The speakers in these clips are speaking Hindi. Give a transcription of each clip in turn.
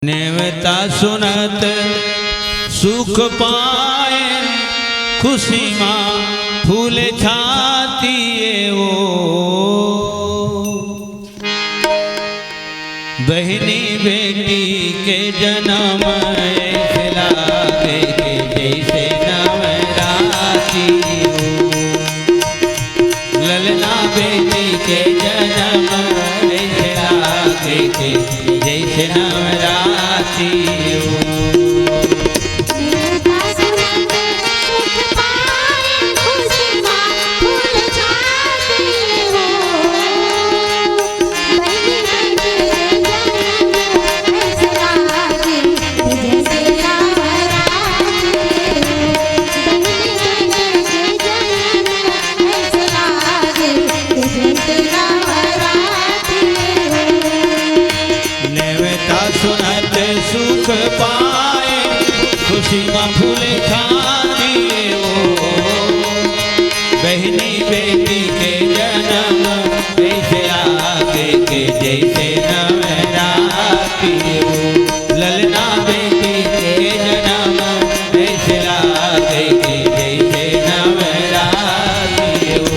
नेवता सुनत सुख पाए, खुशी माँ फूल छाती वो बहनी बेटी के जन्म ऐसे लागे के जैसे नवराती ललना बेटी के जन्म ऐसे लागे के जैसे नवराती सुख पाए, खुशी माँ फूल खाती वो बहनी बेटी के जन्म ऐसे आगे के जैसे नवराती वो ललना बेटी के जन्म ऐसे आगे के जैसे नवराती वो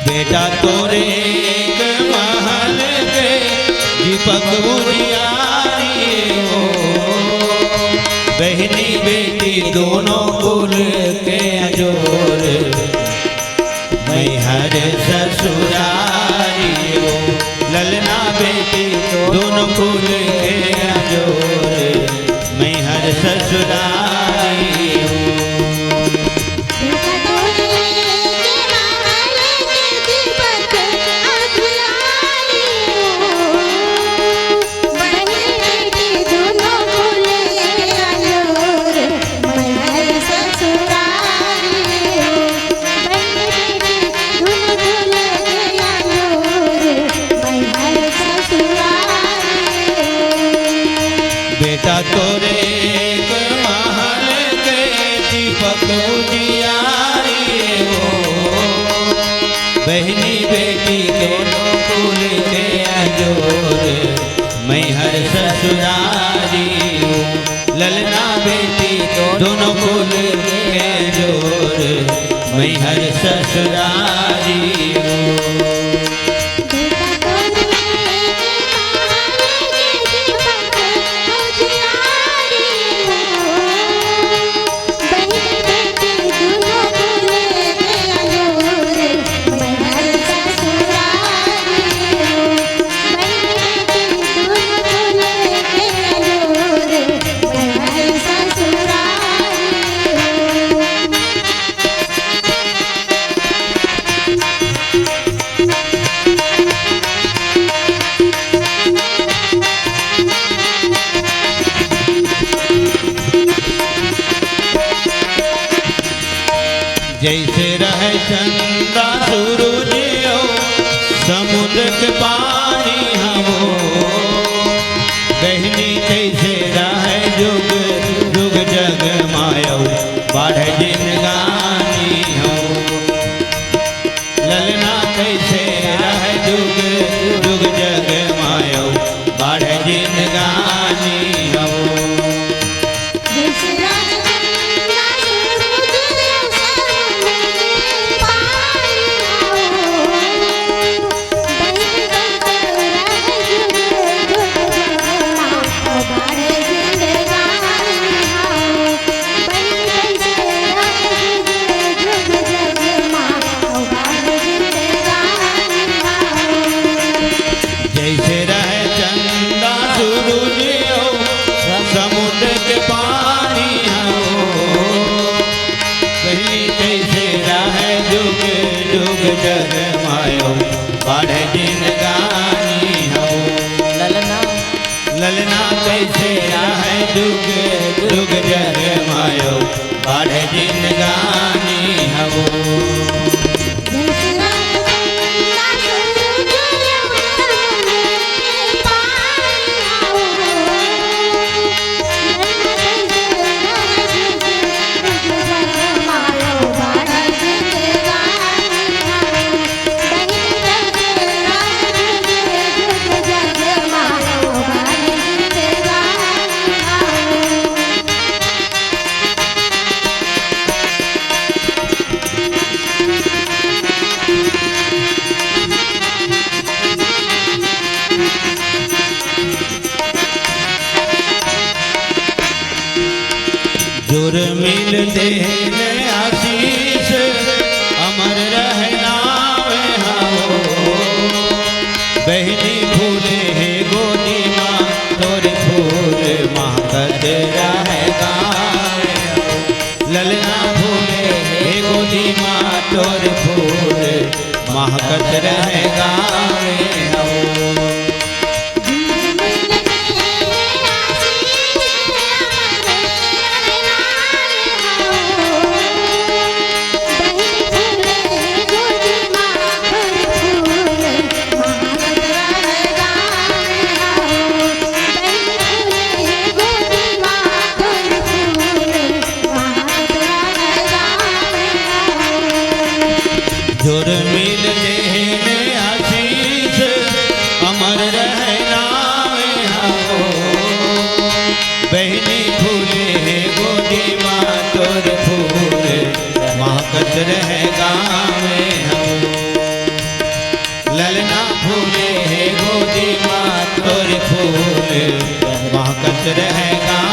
बेटा तोरे एक महल के दीपक उजियारी हो बहनी बेटी दोनों कुल के अजोर मैं हर ससुरारी हो ललना बेटी दोनों कुल के अजोर मैं हर ससुरारी हो बेटा तोरे एक महल के दीपक उजियारी हो बहनी बेटी दोनों कुल के अजोर मैं हर ससुरारी हूँ ललना बेटी दोनों कुल के अजोर मैं हर ससुरारी हूँ जैसे रहे चंदा सूरज समुद्र के पानी हो बहनी कैसे रहे जुग जुग जग मायो बाढ़ जिनगानी हो ललना कैसे रहे जुग जुग जग मायो बाढ़ जिनगानी हो जैसे रहे चंदा सूरज ललना कैसे रहे जुग जुग जग मायो बढ़े जिंदगानी हवो जुर मिलते हैं आशीष अमर रहना हो बहनी फूले है गोदी माँ तोरे फूल माँ कद रहेगा ललना फूले है गोदी माँ तोरे फूल माँ कद रहेगा जुर मिलते हैं आशीष अमर रहना हो बहनी फूले है गोदी माँ तोर फूल महकत रहेगा ललना फूले है गोदी माँ तोर फूल महकत रहेगा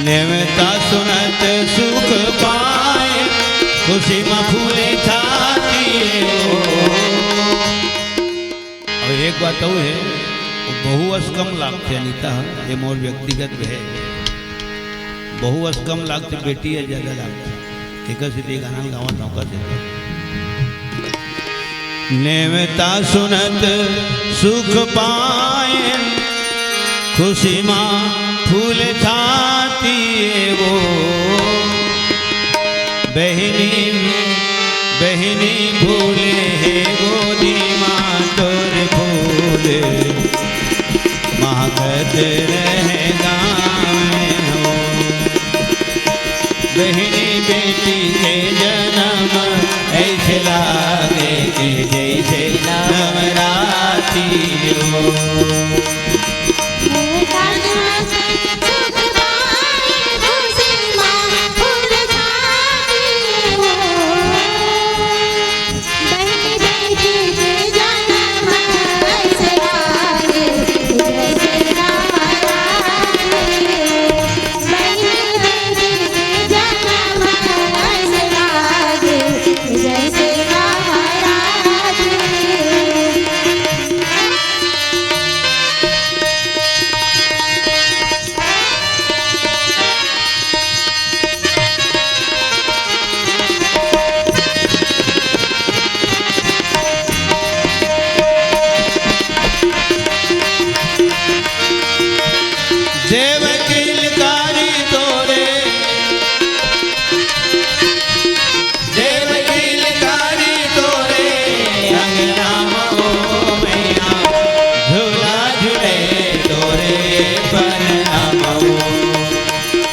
नेवता सुनत सुख पाए खुशी में फूले छाती अब एक बात वो है बहु अस्कम लागते अनिता ये मोर व्यक्तिगत है बहु अस्कम लागते बेटी है ज्यादा लागते एक सीधे गाना गावा नौका से नेवता सुनत सुख पाए खुशी माँ फूल छाती वो बहनी बहनी फूले है गोदी माँ तोर फूल महकत रहेगा हो बहनी बेटी के जन्म ऐसे लागे कि जैसे नवराती हो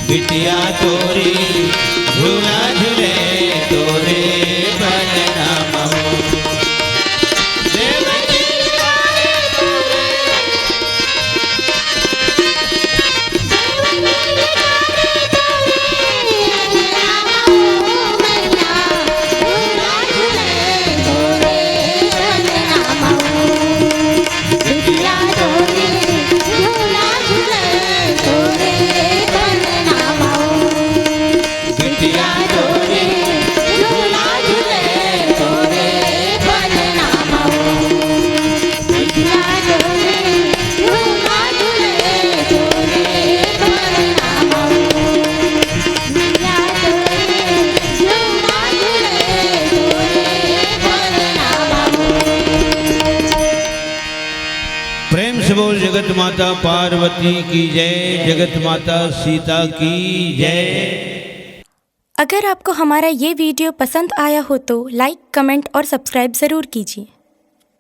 बिटिया तोरी झूला झूले तोरे बलराम माता पार्वती की जय, जगत माता सीता की जय। अगर आपको हमारा ये वीडियो पसंद आया हो तो लाइक, कमेंट और सब्सक्राइब ज़रूर कीजिए।